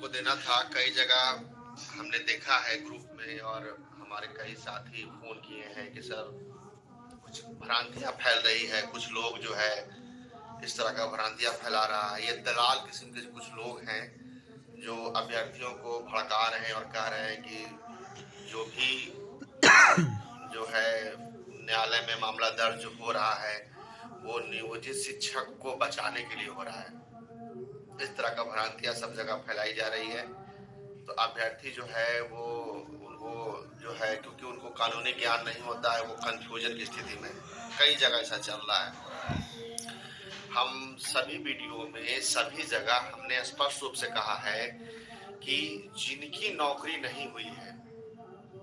आपको देना था। कई जगह हमने देखा है ग्रुप में और हमारे कई साथी फ़ोन किए हैं कि सर कुछ भ्रांतियाँ फैल रही है, कुछ लोग जो है इस तरह का भ्रांतियाँ फैला रहा है। ये दलाल किस्म के कुछ लोग हैं जो अभ्यर्थियों को भड़का रहे हैं और कह रहे हैं कि जो भी जो है न्यायालय में मामला दर्ज हो रहा है वो नियोजित शिक्षक को बचाने के लिए हो रहा है। इस तरह का भ्रांतियां सब जगह फैलाई जा रही है। तो अभ्यर्थी जो है वो जो है क्योंकि उनको कानूनी ज्ञान नहीं होता है, वो कंफ्यूजन की स्थिति में कई जगह ऐसा चल रहा है। हम सभी वीडियो में सभी जगह हमने स्पष्ट रूप से कहा है कि जिनकी नौकरी नहीं हुई है,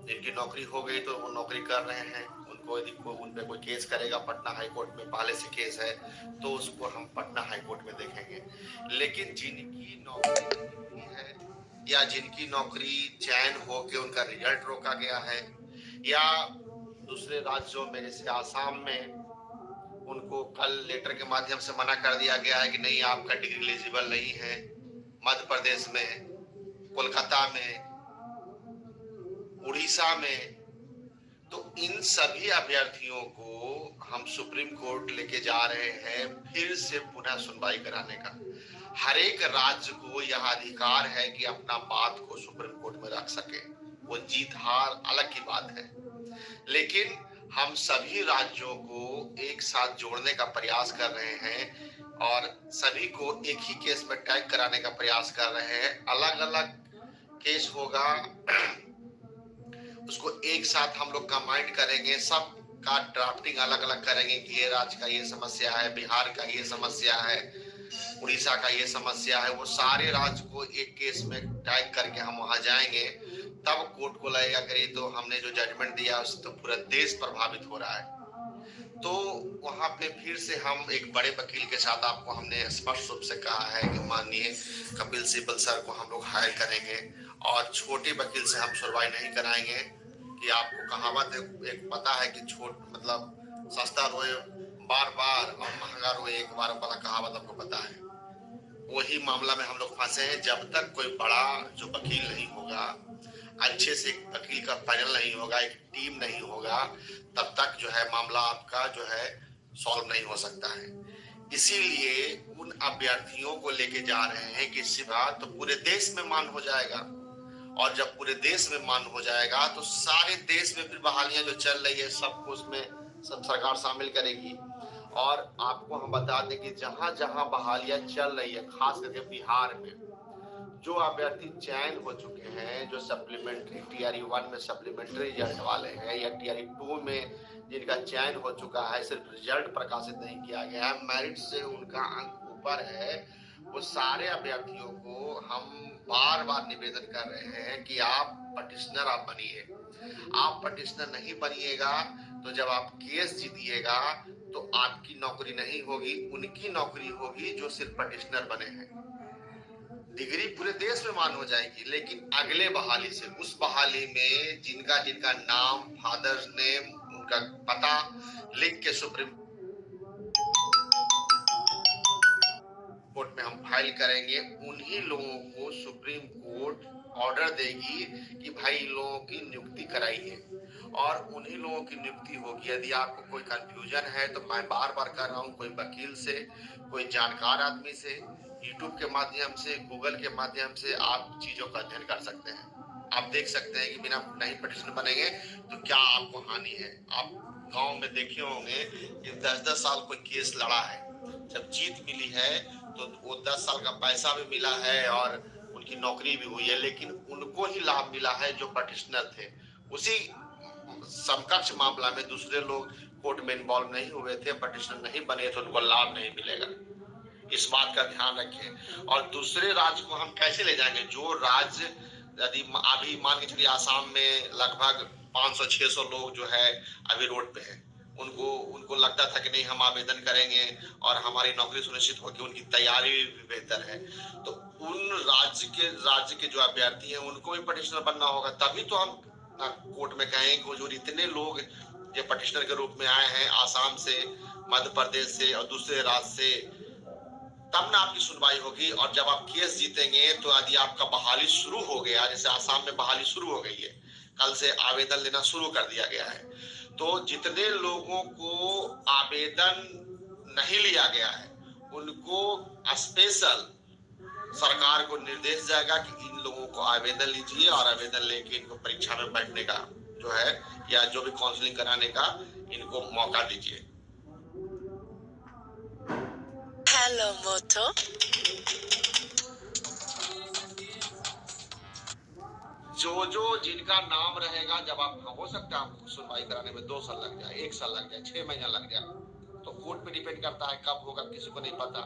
जिनकी नौकरी हो गई तो वो नौकरी कर रहे हैं, उनको यदि उन पे कोई केस करेगा, पटना हाई कोर्ट में पहले से केस है तो उसको हम पटना हाई कोर्ट में देखेंगे। लेकिन जिनकी नौकरी नहीं हुई है या जिनकी नौकरी चयन हो के उनका रिजल्ट रोका गया है या दूसरे राज्यों में जैसे आसाम में उनको कल लेटर के माध्यम से मना कर दिया गया है कि नहीं आपका डिग्री एलिजिबल नहीं है, मध्य प्रदेश में, कोलकाता में, उड़ीसा में, तो इन सभी अभ्यर्थियों को हम सुप्रीम कोर्ट लेके जा रहे हैं फिर से पुनः सुनवाई कराने का। हर एक राज्य को यह अधिकार है कि अपना बात को सुप्रीम कोर्ट में रख सके, वो जीत हार अलग की बात है, लेकिन हम सभी राज्यों को एक साथ जोड़ने का प्रयास कर रहे हैं और सभी को एक ही केस में टैग कराने का प्रयास कर रहे हैं। अलग अलग केस होगा, उसको एक साथ हम लोग कंबाइंड करेंगे, सब का ड्राफ्टिंग अलग अलग करेंगे कि ये राज्य का ये समस्या है, बिहार का ये समस्या है, उड़ीसा का ये समस्या है। वो सारे राज्य को एक केस में टैग करके हम वहां जाएंगे, तब कोर्ट को लगेगा कि तो हमने जो जजमेंट दिया उससे तो पूरा देश प्रभावित हो रहा है। तो वहां पे फिर से हम एक बड़े वकील के साथ, आपको हमने स्पष्ट रूप से कहा है कि माननीय कपिल सिब्बल सर को हम लोग हायर करेंगे और छोटे वकील से हम सुनवाई नहीं कराएंगे कि आपको कहावत एक पता है कि छोट मतलब सस्ता रोए बार बार और महंगा रोए एक बार वाला कहावत आपको पता है। वही मामला में हम लोग फंसे हैं। जब तक कोई बड़ा जो वकील नहीं होगा, अच्छे से एक वकील का पैनल नहीं होगा, एक टीम नहीं होगा, तब तक जो है मामला आपका जो है सॉल्व नहीं हो सकता है। इसीलिए उन अभ्यर्थियों को लेके जा रहे हैं कि इससे बात तो पूरे देश में मान हो जाएगा, और जब पूरे देश में मान हो जाएगा तो सारे देश में फिर बहालियां जो चल रही है सबको उसमें सब सरकार शामिल करेगी। और आपको हम बता दें कि जहां जहां बहालियां चल रही है, खास करके बिहार में जो अभ्यर्थी चयन हो चुके हैं, जो सप्लीमेंट्री टीआरई 1 में सप्लीमेंट्री रिजल्ट वाले हैं या टीआरई 2 में जिनका चयन हो चुका है, सिर्फ रिजल्ट प्रकाशित नहीं किया गया है, मेरिट से उनका अंक ऊपर है, वो सारे अभ्यर्थियों को हम बार बार निवेदन कर रहे हैं कि आप पटिशनर आप बनिए। आप पटिशनर नहीं बनिएगा तो जब आप केस जीतिएगा तो आपकी नौकरी नहीं होगी, उनकी नौकरी होगी जो सिर्फ पटिशनर बने हैं। डिग्री पूरे देश में मान हो जाएगी, लेकिन अगले बहाली से, उस बहाली में जिनका जिनका नाम, फादर्स नेम, उनका पता लिख के सुप्रीम कोर्ट में हम फाइल करेंगे, उन्हीं लोगों को सुप्रीम कोर्ट ऑर्डर देगी कि भाई इन लोगों की नियुक्ति कराइए, और उन्हीं लोगों की नियुक्ति होगी। यदि आपको कोई कंफ्यूजन है तो मैं बार बार कर रहा हूँ, कोई वकील से, कोई जानकार आदमी से, यूट्यूब के माध्यम से, गूगल के माध्यम से आप चीजों का अध्ययन कर सकते हैं। आप देख सकते हैं कि बिना नहीं पटिशन बनेंगे तो क्या आपको हानि है। आप गांव में देखे होंगे कि 10-10 साल कोई केस लड़ा है, जब जीत मिली है तो वो 10 साल का पैसा भी मिला है और उनकी नौकरी भी हुई है, लेकिन उनको ही लाभ मिला है जो पटिशनर थे। उसी समकक्ष मामला में दूसरे लोग कोर्ट में इन्वॉल्व नहीं हुए थे, पटिशनर नहीं बने, तो उनको लाभ नहीं मिलेगा। इस बात का ध्यान रखें। और दूसरे राज्य को हम कैसे ले जाएंगे? जो राज्य यदि अभी मान के चलिए आसाम में लगभग 500-600 लोग जो है अभी रोड पे हैं, उनको उनको लगता था कि नहीं हम आवेदन करेंगे और हमारी नौकरी सुनिश्चित होगी, उनकी तैयारी भी बेहतर है, तो उन राज्य के जो अभ्यर्थी हैं उनको भी पटिशनर बनना होगा। तभी तो हम कोर्ट में कहें कि जो इतने लोग जो पटिशनर के रूप में आए हैं आसाम से, मध्य प्रदेश से और दूसरे राज्य से, तब ना आपकी सुनवाई होगी। और जब आप केस जीतेंगे तो यदि आपका बहाली शुरू हो गया, जैसे आसाम में बहाली शुरू हो गई है, कल से आवेदन लेना शुरू कर दिया गया है, तो जितने लोगों को आवेदन नहीं लिया गया है उनको स्पेशल सरकार को निर्देश जाएगा कि इन लोगों को आवेदन लीजिए और आवेदन लेके इनको परीक्षा में बैठने का जो है या जो भी काउंसलिंग कराने का इनको मौका दीजिए। हेलो मोटो, जो जिनका नाम रहेगा, जब आप हो सकता है आपको सुनवाई कराने में 2 साल लग जाए, 1 साल लग जाए, 6 महीना लग जाए, तो कोर्ट पे डिपेंड करता है कब होगा किसी को नहीं पता।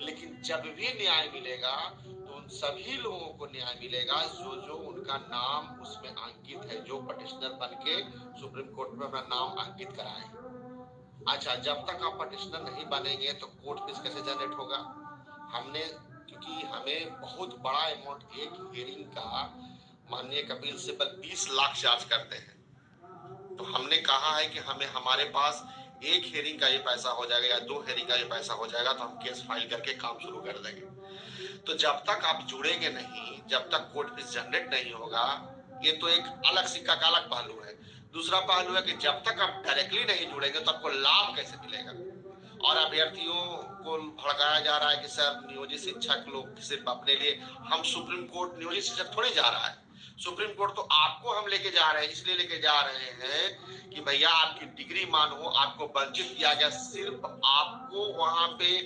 लेकिन जब भी न्याय मिलेगा तो उन सभी लोगों को न्याय मिलेगा जो उनका नाम उसमें अंकित है, जो पटिशनर बन के सुप्रीम कोर्ट में अपना नाम अंकित कराए। अच्छा, जब तक आप पटिशनर नहीं बनेंगे तो कोर्ट फीस कैसे जनरेट होगा? क्योंकि हमें बहुत बड़ा अमाउंट एक हियरिंग का माननीय कपिल सिब्बल 20 लाख चार्ज करते हैं, तो हमने कहा है कि हमारे पास एक हेयरिंग का ये पैसा हो जाएगा या 2 हेयरिंग का ये पैसा हो जाएगा तो हम केस फाइल करके काम शुरू कर देंगे। तो जब तक आप जुड़ेंगे नहीं, जब तक कोर्ट फीस जनरेट नहीं होगा, ये तो एक अलग सिक्का का अलग पहलू है। दूसरा पहलू है कि जब तक आप डायरेक्टली नहीं जुड़ेंगे तो आपको लाभ कैसे मिलेगा? और अभ्यर्थियों को भड़काया जा रहा है कि सर नियोजित शिक्षक लोग सिर्फ अपने लिए, हम सुप्रीम कोर्ट नियोजित शिक्षक थोड़ी जा रहा है, सुप्रीम कोर्ट तो आपको हम लेके जा रहे हैं, इसलिए लेके जा रहे हैं कि भैया आपकी डिग्री मानो, आपको वंचित किया गया, सिर्फ आपको वहां पे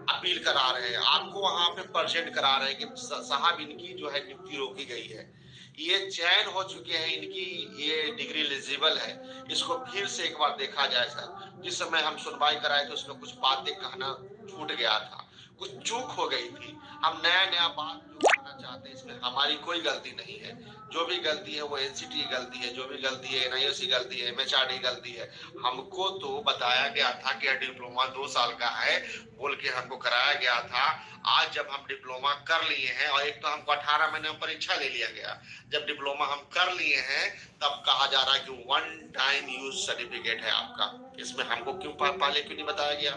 अपील करा रहे हैं, आपको वहां पे प्रेजेंट करा रहे हैं कि साहब इनकी जो है नियुक्ति रोकी गई है, ये चयन हो चुके हैं, इनकी ये डिग्री एलिजिबल है, इसको फिर से एक बार देखा जाए। सर जिस समय हम सुनवाई कराए थे उसमें कुछ बातें कहना छूट गया था, कुछ चूक हो गई थी, हम नया बात जो कहना चाहते हैं इसमें हमारी कोई गलती नहीं है, जो भी गलती है वो एनसीटी की गलती है, जो भी गलती है एनआईओ की गलती है, एमएचआरडी की गलती है। हमको तो बताया गया था कि डिप्लोमा 2 साल का है बोल के हमको कराया गया था। आज जब हम डिप्लोमा कर लिए हैं और एक तो हमको 18 महीने में परीक्षा ले लिया गया, जब डिप्लोमा हम कर लिए हैं तब कहा जा रहा है कि 1 टाइम यूज सर्टिफिकेट है आपका। इसमें हमको क्यों पहले क्यों नहीं बताया गया?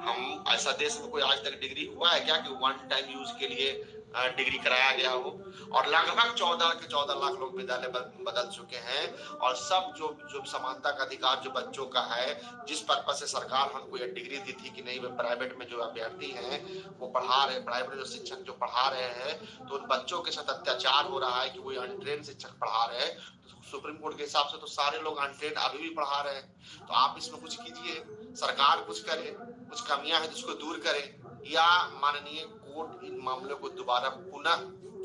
हम ऐसा देश में कोई आज तक डिग्री हुआ है क्या कि 1 टाइम यूज के लिए डिग्री कराया गया हो? और लगभग 14 लाख लोग विद्यालय बदल चुके हैं। और सब जो समानता का अधिकार जो बच्चों का है, जिस पर्पज से सरकार हमको ये डिग्री दी थी कि नहीं वे प्राइवेट में जो अभ्यर्थी हैं वो पढ़ा रहे, प्राइवेट जो शिक्षक जो पढ़ा रहे हैं तो उन बच्चों के साथ अत्याचार हो रहा है कि वो अनट्रेन शिक्षक पढ़ा रहे हैं। तो सुप्रीम कोर्ट के हिसाब से तो सारे लोग अनट्रेन अभी भी पढ़ा रहे हैं। तो आप इसमें कुछ कीजिए, सरकार कुछ करे, कुछ कमियां है जिसको दूर करे, या माननीय कोर्ट इन मामलों को दोबारा पुनः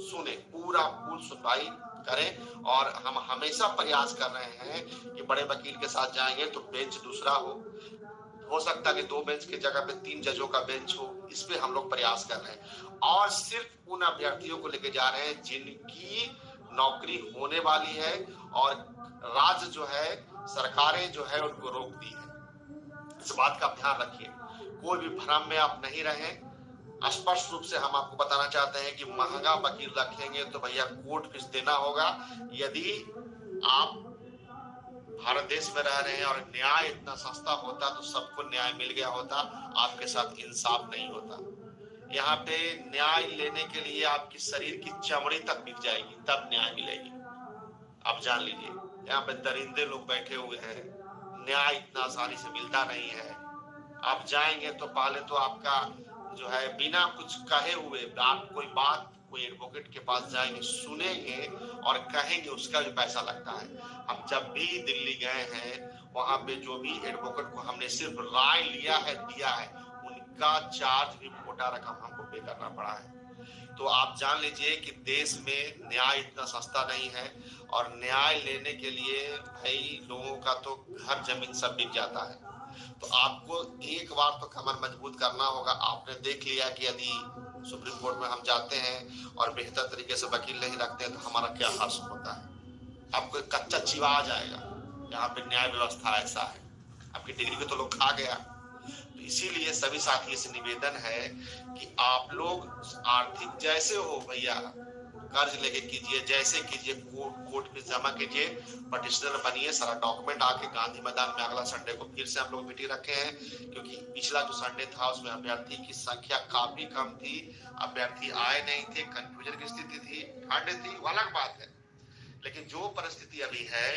सुने, पूरा सुनवाई करें। और हम हमेशा प्रयास कर रहे हैं कि बड़े वकील के साथ जाएंगे तो बेंच दूसरा हो सकता है कि 2 बेंच की जगह पे 3 जजों का बेंच हो, इस पे हम लोग प्रयास कर रहे हैं। और सिर्फ उन अभ्यर्थियों को लेके जा रहे हैं जिनकी नौकरी होने वाली है और राज्य जो है, सरकारें जो है उनको रोक दी है। इस बात का ध्यान रखिए, कोई भी भ्रम में आप नहीं रहें। स्पष्ट रूप से हम आपको बताना चाहते हैं कि महंगा वकील रखेंगे तो भैया कोर्ट फीस देना होगा। यदि आप भारत देश में रह रहे हैं और न्याय इतना सस्ता होता तो सबको न्याय मिल गया होता, आपके साथ इंसाफ नहीं होता। यहाँ पे न्याय लेने के लिए आपकी शरीर की चमड़ी तक बिक जाएगी तब न्याय मिलेगी। आप जान लीजिए, यहाँ पे दरिंदे लोग बैठे हुए हैं, न्याय इतना आसानी से मिलता नहीं है। आप जाएंगे तो पहले तो आपका जो है बिना कुछ कहे हुए आप कोई एडवोकेट के पास जाएंगे, सुनेंगे और कहेंगे, उसका भी पैसा लगता है। हम जब भी दिल्ली गए हैं वहां पे जो भी एडवोकेट को हमने सिर्फ राय लिया है, दिया है, उनका चार्ज भी मोटा रकम हमको पे करना पड़ा है। तो आप जान लीजिए कि देश में न्याय इतना सस्ता नहीं है। और न्याय लेने के लिए भाई लोगों का तो घर जमीन सब बिक जाता है। तो आपको एक बार तो कमर मजबूत करना होगा। आपने देख लिया कि यदि सुप्रीम कोर्ट में हम जाते हैं और बेहतर तरीके से वकील नहीं रखते हैं तो हमारा क्या हर्ष होता है। आपको एक कच्चा चीवा आ जाएगा, यहाँ पे न्याय व्यवस्था ऐसा है, आपकी डिग्री को तो लोग खा गया। तो इसीलिए सभी साथियों से निवेदन है कि आप लोग आर्थिक जैसे हो भैया, कर्ज लेके कीजिए, जैसे कीजिए, कोर्ट में जमा कीजिए, पटिशनर बनिए, सारा डॉक्यूमेंट आके गांधी मैदान में अगला संडे को फिर से हम लोग मीटिंग रखे हैं, क्योंकि पिछला जो संडे था उसमें अभ्यर्थी की संख्या काफी कम थी, अभ्यर्थी आए नहीं थे, कंफ्यूजन की स्थिति थी, ठंड थी, वो अलग बात है। लेकिन जो परिस्थिति अभी है,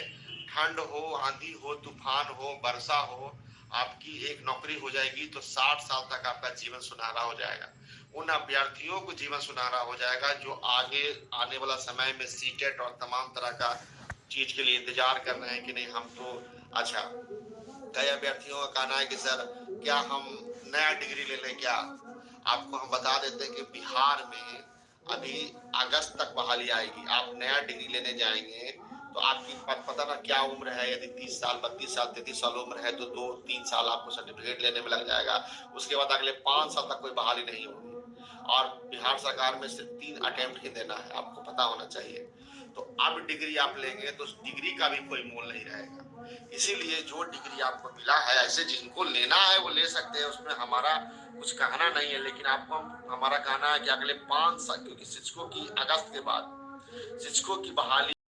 ठंड हो, आंधी हो, तूफान हो, वर्षा हो, आपकी एक नौकरी हो जाएगी तो 60 साल तक आपका जीवन सुनहरा हो जाएगा। उन अभ्यर्थियों को जीवन सुनहरा हो जाएगा जो आगे आने वाला समय में सीटेट और तमाम तरह का चीज के लिए इंतजार कर रहे हैं कि नहीं हम तो अच्छा। कई अभ्यर्थियों का कहना है कि सर क्या हम नया डिग्री ले लें क्या? आपको हम बता देते हैं कि बिहार में अभी अगस्त तक बहाली आएगी। आप नया डिग्री लेने जाएंगे तो आपकी पता ना क्या उम्र है, यदि 30 साल 32 साल 33 साल उम्र है तो 2-3 साल आपको सर्टिफिकेट लेने में लग जाएगा। उसके बाद अगले 5 साल तक कोई बहाली नहीं होगी, और बिहार सरकार में सिर्फ 3 अटेम्प्ट ही देना है, आपको पता होना चाहिए। तो अब डिग्री आप लेंगे तो उस डिग्री का भी कोई मोल नहीं रहेगा। इसीलिए जो डिग्री आपको मिला है, ऐसे जिनको लेना है वो ले सकते हैं, उसमें हमारा कुछ कहना नहीं है। लेकिन आपको हमारा कहना है कि अगले 5 साल, क्योंकि शिक्षकों की अगस्त के बाद शिक्षकों की बहाली